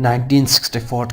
1964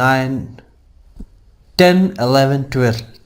9, 10, 11, 12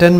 10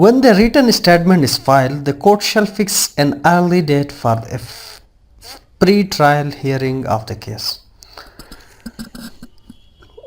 When the written statement is filed, the court shall fix an early date for the pre-trial hearing of the case.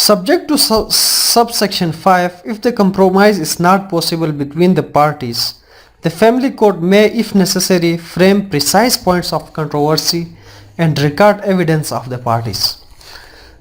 Subject to subsection 5, if the compromise is not possible between the parties, the family court may, if necessary, frame precise points of controversy and record evidence of the parties.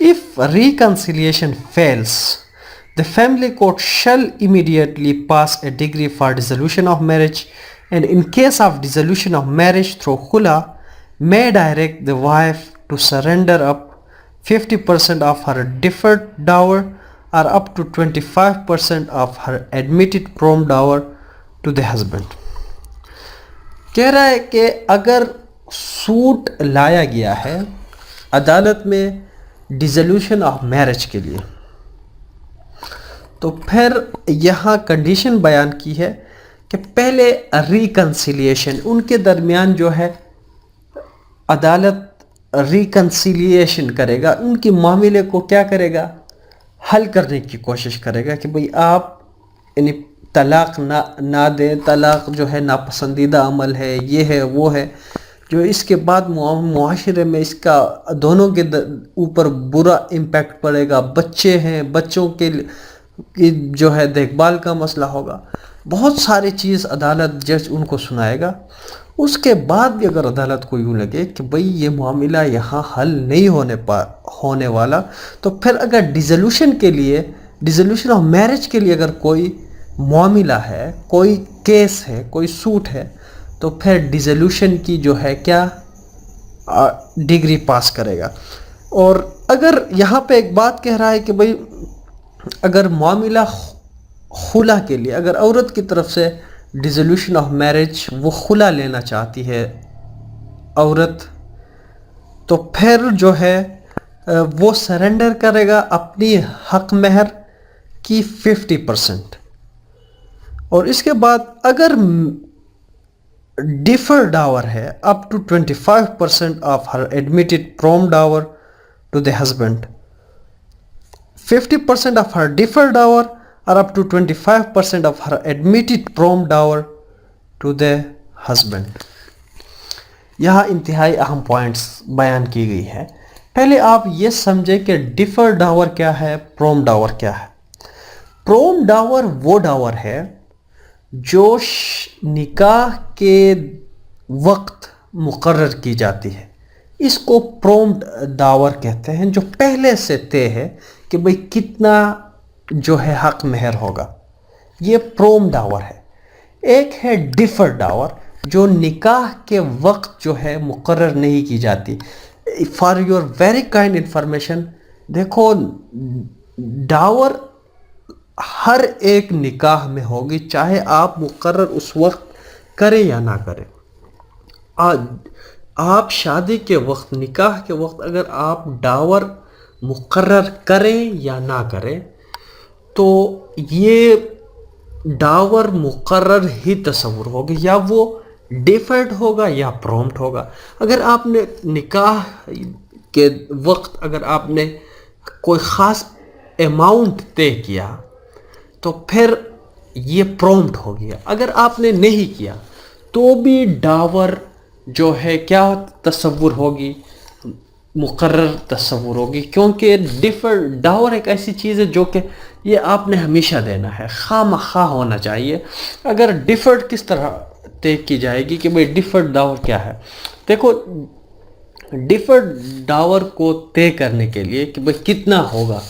if reconciliation fails, the family court shall immediately pass a decree for dissolution of marriage, and in case of dissolution of marriage through khula, may direct the wife to surrender up 50% of her deferred dower or up to 25% of her admitted prom dower to the husband. کہہ رہا ہے کہ اگر suit لایا گیا ہے عدالت میں ڈیزولوشن آف میرج کے لیے، تو پھر یہاں کنڈیشن بیان کی ہے کہ پہلے ریکنسیلیشن ان کے درمیان جو ہے عدالت ریکنسیلیشن کرے گا، ان کی معاملے کو کیا کرے گا، حل کرنے کی کوشش کرے گا کہ بھئی آپ یعنی طلاق نہ دیں، طلاق جو ہے ناپسندیدہ عمل ہے، یہ ہے وہ ہے، جو اس کے بعد معاشرے میں اس کا دونوں کے اوپر برا امپیکٹ پڑے گا، بچے ہیں، بچوں کے جو ہے دیکھ بھال کا مسئلہ ہوگا، بہت ساری چیز عدالت جج ان کو سنائے گا. اس کے بعد بھی اگر عدالت کو یوں لگے کہ بھئی یہ معاملہ یہاں حل نہیں ہونے والا، تو پھر اگر ڈیزولوشن آف میرج کے لیے اگر کوئی معاملہ ہے، کوئی کیس ہے، کوئی سوٹ ہے، تو پھر ڈیزولوشن کی جو ہے کیا ڈگری پاس کرے گا. اور اگر یہاں پہ ایک بات کہہ رہا ہے کہ بھئی اگر معاملہ خلا کے لیے، اگر عورت کی طرف سے ڈیزولوشن آف میرج وہ خلا لینا چاہتی ہے عورت، تو پھر جو ہے وہ سرنڈر کرے گا اپنی حق مہر کی 50%. اور اس کے بعد اگر ڈیفر ڈاور ہے up to 25% of her admitted prompt dower to the husband, 50% of her deferred dower اور up to 25% of her admitted prompt dower to the husband. یہاں انتہائی اہم پوائنٹس بیان کی گئی ہے. پہلے آپ یہ سمجھیں کہ ڈیفر ڈاور کیا ہے، پروم ڈاور کیا ہے. پروم ڈاور وہ ڈاور ہے جو نکاح کے وقت مقرر کی جاتی ہے. اس کو پروم ڈاور کہتے ہیں، جو پہلے سے طے ہے کہ بھئی کتنا جو ہے حق مہر ہوگا، یہ پروم ڈاور ہے. ایک ہے ڈیفر ڈاور جو نکاح کے وقت جو ہے مقرر نہیں کی جاتی. For your very kind information, دیکھو ڈاور ہر ایک نکاح میں ہوگی، چاہے آپ مقرر اس وقت کریں یا نہ کریں. آپ شادی کے وقت، نکاح کے وقت اگر آپ ڈاور مقرر کریں یا نہ کریں، تو یہ ڈاور مقرر ہی تصور ہوگی، یا وہ ڈیفرڈ ہوگا یا پرومپٹ ہوگا. اگر آپ نے نکاح کے وقت اگر آپ نے کوئی خاص اماؤنٹ طے کیا تو پھر یہ پرومپٹ ہو گیا. اگر آپ نے نہیں کیا تو بھی ڈاور جو ہے کیا تصور ہوگی، مقرر تصور ہوگی، کیونکہ ڈاور ایک ایسی چیز ہے جو کہ یہ آپ نے ہمیشہ دینا ہے، خواہ مخواہ ہونا چاہیے. اگر ڈیفرڈ کس طرح طے کی جائے گی کہ بھئی ڈیفرڈ ڈاور کیا ہے؟ دیکھو ڈیفرڈ ڈاور کو طے کرنے کے لیے کہ بھئی کتنا ہوگا،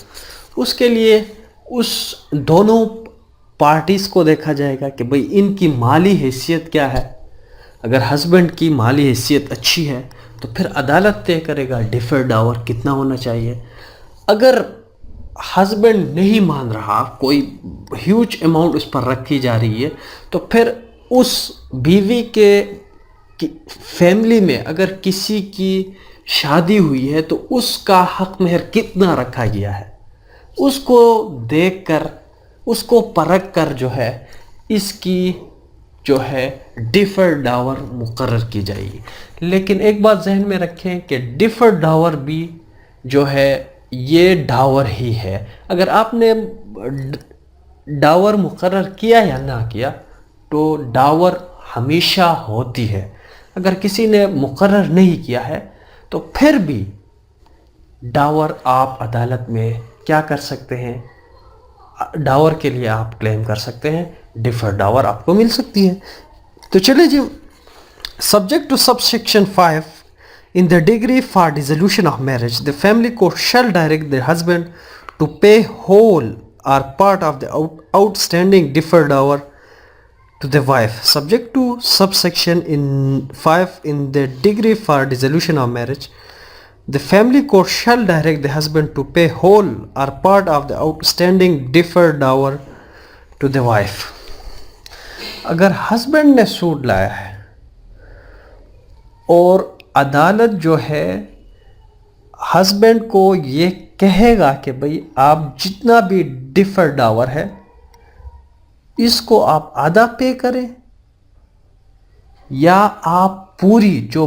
اس کے لیے اس دونوں پارٹیز کو دیکھا جائے گا کہ بھئی ان کی مالی حیثیت کیا ہے. اگر ہسبینڈ کی مالی حیثیت اچھی ہے تو پھر عدالت طے کرے گا ڈیفرڈ ڈاور کتنا ہونا چاہیے. اگر ہسبینڈ نہیں مان رہا، کوئی ہیوج اماؤنٹ اس پر رکھی جا رہی ہے، تو پھر اس بیوی کے فیملی میں اگر کسی کی شادی ہوئی ہے تو اس کا حق مہر کتنا رکھا گیا ہے، اس کو دیکھ کر، اس کو پرکھ کر جو ہے اس کی جو ہے ڈیفرڈ ڈاور مقرر کی جائے گی. لیکن ایک بات ذہن میں رکھیں کہ ڈیفرڈ ڈاور بھی جو ہے یہ ڈاور ہی ہے. اگر آپ نے ڈاور مقرر کیا یا نہ کیا تو ڈاور ہمیشہ ہوتی ہے. اگر کسی نے مقرر نہیں کیا ہے تو پھر بھی ڈاور آپ عدالت میں کیا کر سکتے ہیں، ڈاور کے لیے آپ کلیم کر سکتے ہیں، ڈیفر ڈاور آپ کو مل سکتی ہے. تو چلے جی، subject to sub section 5 in the degree for dissolution of marriage, the family court shall direct the husband to pay whole or part of the outstanding deferred dower to the wife. Subject to subsection in 5 in the degree for dissolution of marriage, The family court shall direct the husband to pay whole or part of the outstanding deferred dower to the wife. اگر husband نے سود لایا ہے اور عدالت جو ہے husband کو یہ کہے گا کہ بھئی آپ جتنا بھی ڈیفر ڈاور ہے اس کو آپ آدھا پے کریں یا آپ پوری جو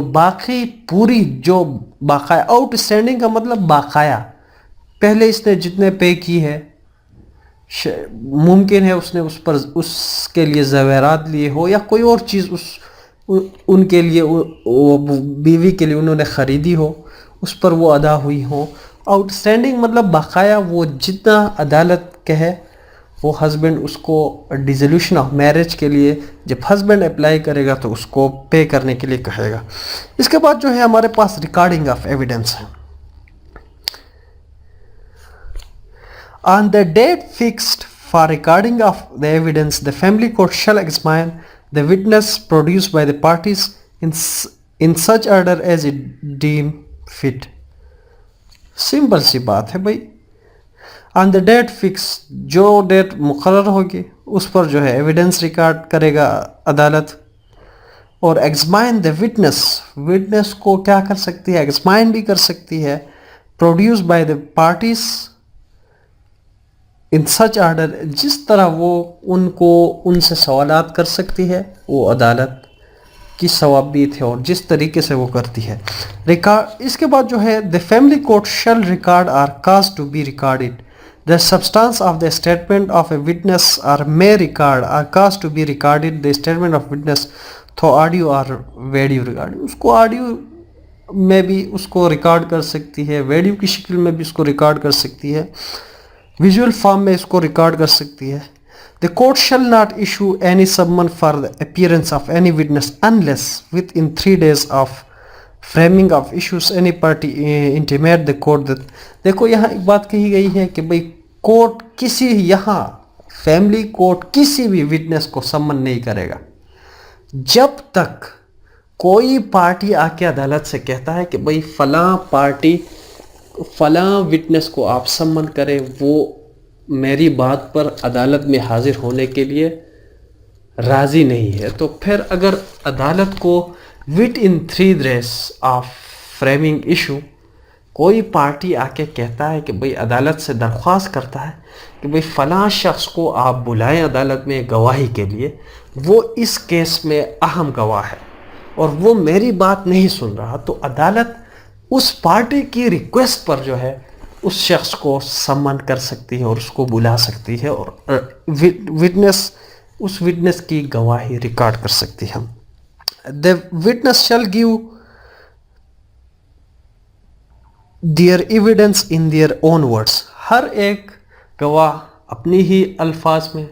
باقایا آؤٹ اسٹینڈنگ کا مطلب باقایا پہلے اس نے جتنے پے کی ہے ممکن ہے اس نے اس پر اس کے لیے زیورات لیے ہو یا کوئی اور چیز ان کے لیے وہ بیوی کے لیے انہوں نے خریدی ہو اس پر وہ ادا ہوئی ہو. آؤٹ اسٹینڈنگ مطلب بقایا وہ جتنا عدالت کہے وہ ہسبینڈ اس کو ڈیزولوشن آف میرج کے لیے جب ہسبینڈ اپلائی کرے گا تو اس کو پے کرنے کے لیے کہے گا. اس کے بعد جو ہے ہمارے پاس ریکارڈنگ آف ایویڈنس ہے. On the date fixed for recording of the evidence, the family court shall examine the witness produced by the parties in such order as it deem fit. Simple سی بات ہے بھائی. On the date fix جو date مقرر ہوگی اس پر جو ہے evidence record کرے گا عدالت. اور ایگزامائن دا وٹنس کو کیا کر سکتی ہے ایگزامائن بھی کر سکتی ہے produce by the parties in such order جس طرح وہ ان سے سوالات کر سکتی ہے وہ عدالت کی ثوابیت ہے اور جس طریقے سے وہ کرتی ہے. اس کے بعد جو ہے the family court shall record or cause to be recorded the substance of the statement of a witness or may record or cause to be recorded the statement of witness through audio or video recording. اس کو audio میں بھی اس کو record کر سکتی ہے, video کی شکل میں بھی اس کو ریکارڈ کر سکتی ہے, ویژول فارم میں اس کو ریکارڈ کر سکتی ہے. The court shall not issue any summon for the appearance of any witness unless within 3 days of framing of issues any party intimate the court that. دیکھو یہاں ایک بات کہی گئی ہے کہ بھئی کورٹ یہاں فیملی کورٹ کسی بھی وٹنس کو سمن نہیں کرے گا جب تک کوئی پارٹی آ کے عدالت سے کہتا ہے کہ بھئی فلاں پارٹی فلاں وٹنس کو آپ سمن کریں, وہ میری بات پر عدالت میں حاضر ہونے کے لیے راضی نہیں ہے. تو پھر اگر عدالت کو what in 3 days of framing issue کوئی پارٹی آ کے کہتا ہے کہ بھئی عدالت سے درخواست کرتا ہے کہ بھئی فلاں شخص کو آپ بلائیں عدالت میں گواہی کے لیے, وہ اس کیس میں اہم گواہ ہے اور وہ میری بات نہیں سن رہا, تو عدالت اس پارٹی کی ریکویسٹ پر جو ہے اس شخص کو سمن کر سکتی ہے اور اس کو بلا سکتی ہے اور اس وٹنس کی گواہی ریکارڈ کر سکتی ہے. The witness shall give their evidence in their own words. ہر ایک گواہ اپنی ہی الفاظ میں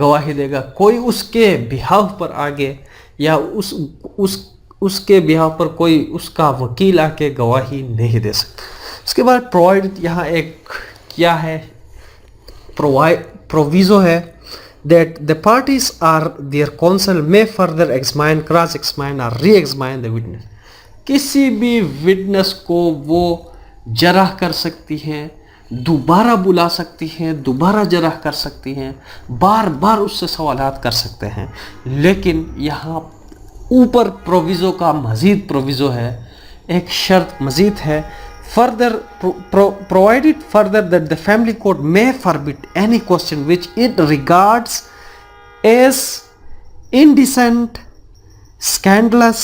گواہی دے گا, کوئی اس کے بہاف پر آگے یا اس کے بہاف پر کوئی اس کا وکیل آ کے گواہی نہیں دے سکتا. اس کے بعد پرووائڈ یہاں ایک کیا ہے پروویزو ہے that the parties or their counsel may further examine, cross-examine or re-examine the witness. کسی بھی وٹنس کو وہ جرح کر سکتی ہیں, دوبارہ بلا سکتی ہیں, دوبارہ جرح کر سکتی ہیں, بار بار اس سے سوالات کر سکتے ہیں. لیکن یہاں اوپر پروویزو کا مزید پروویزو ہے, ایک شرط مزید ہے. Further provided further that the family court may forbid any question which it regards as indecent, scandalous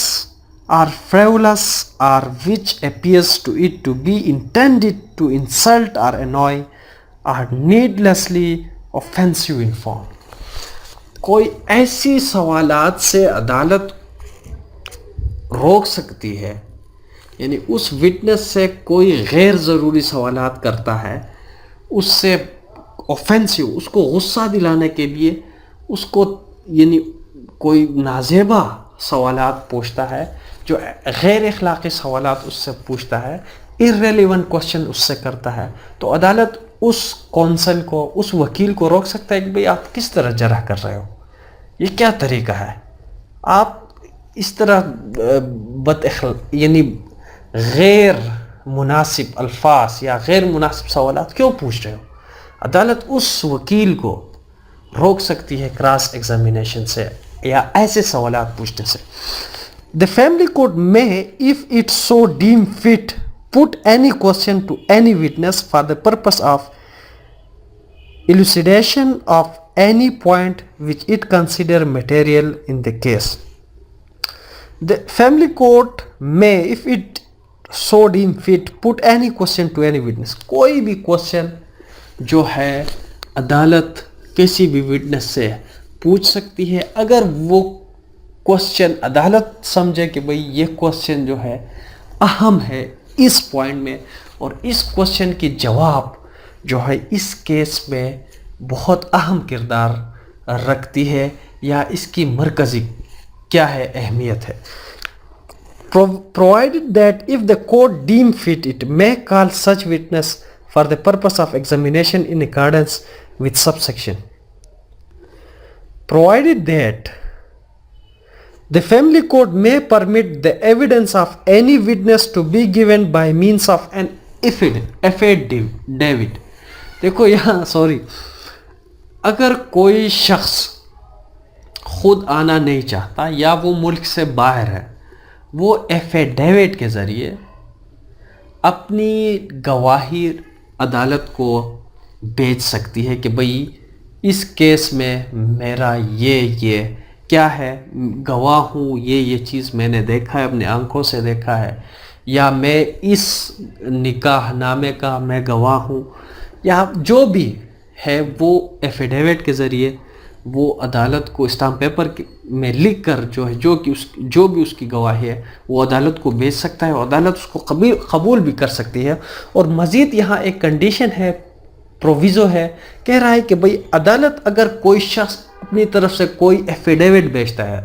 or frivolous or which appears to it to be intended to insult or annoy or needlessly offensive in form. کوئی ایسی سوالات سے عدالت روک سکتی ہے, یعنی اس witness سے کوئی غیر ضروری سوالات کرتا ہے, اس سے اوفینسو, اس کو غصہ دلانے کے لیے اس کو یعنی کوئی نازیبا سوالات پوچھتا ہے, جو غیر اخلاقی سوالات اس سے پوچھتا ہے, irrelevant کوسچن اس سے کرتا ہے, تو عدالت اس کونسل کو, اس وکیل کو روک سکتا ہے کہ بھئی آپ کس طرح جرح کر رہے ہو, یہ کیا طریقہ ہے, آپ اس طرح یعنی غیر مناسب الفاظ یا غیر مناسب سوالات کیوں پوچھ رہے ہو. عدالت اس وکیل کو روک سکتی ہے کراس ایگزامینیشن سے یا ایسے سوالات پوچھنے سے. The family court may, if it so deem fit, put any question to any witness for the purpose of elucidation of any point which it consider material in the case. The family court may, if it so deem fit, put any question to any witness. کوئی بھی question جو ہے عدالت کسی بھی witness سے پوچھ سکتی ہے اگر وہ کوشچن عدالت سمجھے کہ بھئی یہ کوشچن جو ہے اہم ہے اس پوائنٹ میں، اور اس کوشچن کی جواب جو ہے اس کیس میں بہت اہم کردار رکھتی ہے یا اس کی مرکزی کیا ہے اہمیت ہے. Provided that if the court deem fit, it may call such witness for the purpose of examination in accordance with subsection. Provided that the family court may permit the evidence of any witness to be given by means of an affidavit. دیکھو یہاں اگر کوئی شخص خود آنا نہیں چاہتا یا وہ ملک سے باہر ہے، وہ ایفیڈیوٹ کے ذریعے اپنی گواہی عدالت کو بھیج سکتی ہے کہ بھئی اس کیس میں میرا یہ کیا ہے، گواہ ہوں، یہ چیز میں نے دیکھا ہے، اپنے آنکھوں سے دیکھا ہے، یا میں اس نکاح نامے کا میں گواہ ہوں، یا جو بھی ہے وہ ایفیڈیوٹ کے ذریعے وہ عدالت کو اسٹامپ پیپر میں لکھ کر جو بھی اس کی گواہی ہے وہ عدالت کو بھیج سکتا ہے، اور عدالت اس کو قبول بھی کر سکتی ہے. اور مزید یہاں ایک کنڈیشن ہے، پروویزو ہے، کہہ رہا ہے کہ بھئی عدالت اگر کوئی شخص اپنی طرف سے کوئی ایفیڈیوٹ بھیجتا ہے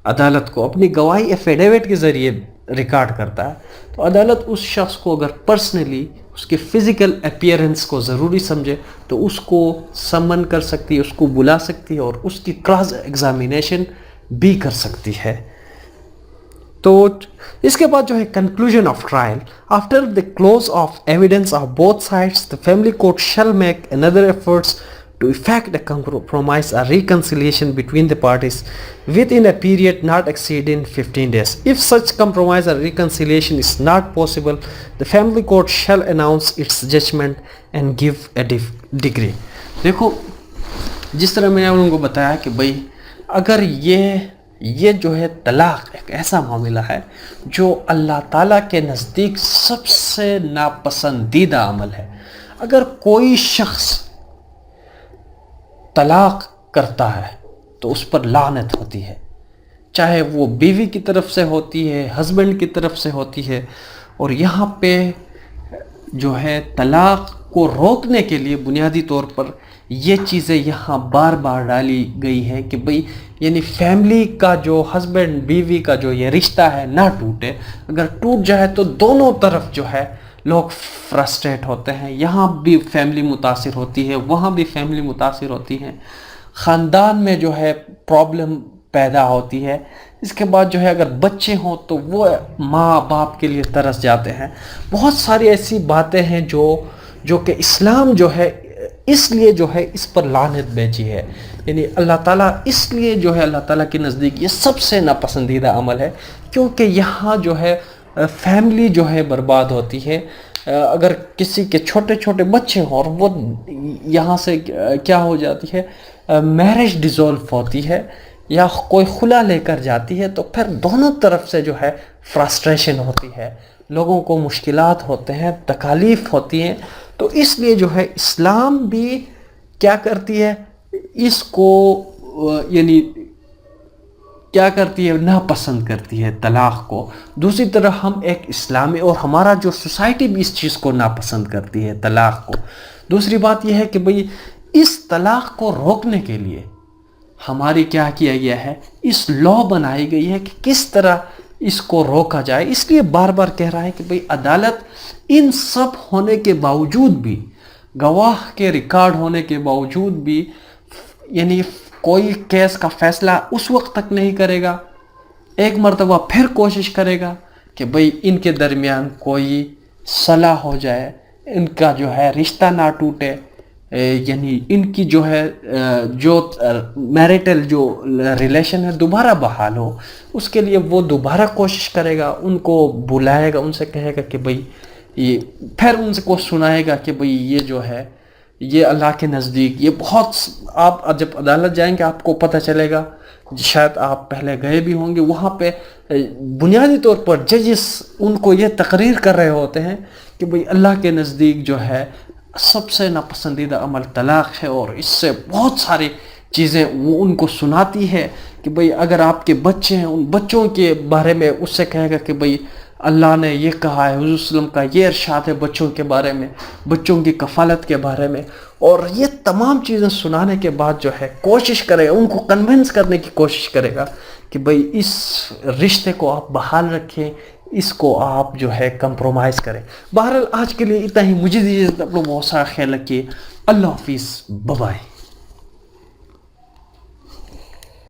عدالت کو، اپنی گواہی ایفیڈیوٹ کے ذریعے ریکارڈ کرتا ہے، تو عدالت اس شخص کو اگر پرسنلی اس کے فزیکل اپیئرنس کو ضروری سمجھے تو اس کو سمن کر سکتی ہے، اس کو بلا سکتی ہے اور اس کی کراس ایگزامینیشن بھی کر سکتی ہے. تو اس کے بعد جو ہے conclusion of trial. After the close of evidence of both sides the family court shall make another efforts to effect a compromise or reconciliation between the parties within a period not exceeding 15 days. If such compromise or reconciliation is not possible, the family court shall announce its judgment and give a decree. دیکھو جس طرح میں نے ان کو بتایا کہ بھئی اگر یہ جو ہے طلاق ایک ایسا معاملہ ہے جو اللہ تعالیٰ کے نزدیک سب سے ناپسندیدہ عمل ہے. اگر کوئی شخص طلاق کرتا ہے تو اس پر لعنت ہوتی ہے، چاہے وہ بیوی کی طرف سے ہوتی ہے، ہسبینڈ کی طرف سے ہوتی ہے. اور یہاں پہ جو ہے طلاق کو روکنے کے لیے بنیادی طور پر یہ چیزیں یہاں بار بار ڈالی گئی ہیں کہ بھئی یعنی فیملی کا جو ہسبینڈ بیوی کا جو یہ رشتہ ہے نہ ٹوٹے. اگر ٹوٹ جائے تو دونوں طرف جو ہے لوگ فرسٹریٹ ہوتے ہیں، یہاں بھی فیملی متاثر ہوتی ہے، وہاں بھی فیملی متاثر ہوتی ہے، خاندان میں جو ہے پرابلم پیدا ہوتی ہے. اس کے بعد جو ہے اگر بچے ہوں تو وہ ماں باپ کے لیے ترس جاتے ہیں. بہت ساری ایسی باتیں ہیں جو کہ اسلام جو ہے اس لیے جو ہے اس پر لعنت بھیجی ہے. یعنی اللہ تعالیٰ اس لیے جو ہے اللہ تعالیٰ کے نزدیک یہ سب سے ناپسندیدہ عمل ہے کیونکہ یہاں جو ہے فیملی جو ہے برباد ہوتی ہے. اگر کسی کے چھوٹے چھوٹے بچے ہوں اور وہ یہاں سے کیا ہو جاتی ہے، میرج ڈیزولو ہوتی ہے یا کوئی خلا لے کر جاتی ہے، تو پھر دونوں طرف سے جو ہے فرسٹریشن ہوتی ہے، لوگوں کو مشکلات ہوتے ہیں، تکالیف ہوتی ہیں. تو اس لیے جو ہے اسلام بھی کیا کرتی ہے، اس کو یعنی کیا کرتی ہے، ناپسند کرتی ہے طلاق کو. دوسری طرف ہم ایک اسلامی اور ہمارا جو سوسائٹی بھی اس چیز کو ناپسند کرتی ہے طلاق کو. دوسری بات یہ ہے کہ بھئی اس طلاق کو روکنے کے لیے ہماری کیا کیا گیا ہے، اس لا بنائی گئی ہے کہ کس طرح اس کو روکا جائے. اس لیے بار بار کہہ رہا ہے کہ بھئی عدالت ان سب ہونے کے باوجود بھی، گواہ کے ریکارڈ ہونے کے باوجود بھی، یعنی کوئی کیس کا فیصلہ اس وقت تک نہیں کرے گا، ایک مرتبہ پھر کوشش کرے گا کہ بھئی ان کے درمیان کوئی صلاح ہو جائے، ان کا جو ہے رشتہ نہ ٹوٹے، یعنی ان کی جو ہے جو میرٹل جو ریلیشن ہے دوبارہ بحال ہو، اس کے لیے وہ دوبارہ کوشش کرے گا، ان کو بلائے گا، ان سے کہے گا کہ بھئی یہ، پھر ان سے کو سنائے گا کہ بھئی یہ جو ہے یہ اللہ کے نزدیک یہ بہت، آپ جب عدالت جائیں گے آپ کو پتہ چلے گا، شاید آپ پہلے گئے بھی ہوں گے، وہاں پہ بنیادی طور پر ججز ان کو یہ تقریر کر رہے ہوتے ہیں کہ بھئی اللہ کے نزدیک جو ہے سب سے ناپسندیدہ عمل طلاق ہے، اور اس سے بہت ساری چیزیں وہ ان کو سناتی ہے کہ بھئی اگر آپ کے بچے ہیں ان بچوں کے بارے میں اس سے کہے گا کہ بھئی اللہ نے یہ کہا ہے، حضور صلی اللہ علیہ وسلم کا یہ ارشاد ہے بچوں کے بارے میں، بچوں کی کفالت کے بارے میں، اور یہ تمام چیزیں سنانے کے بعد جو ہے کوشش کرے گا، ان کو کنونس کرنے کی کوشش کرے گا کہ بھئی اس رشتے کو آپ بحال رکھیں، اس کو آپ جو ہے کمپرومائز کریں۔ بہرحال آج کے لیے اتنا ہی، مجھے دیجیے، اپنا بہت سارا خیال رکھیے، اللہ حافظ، بائے۔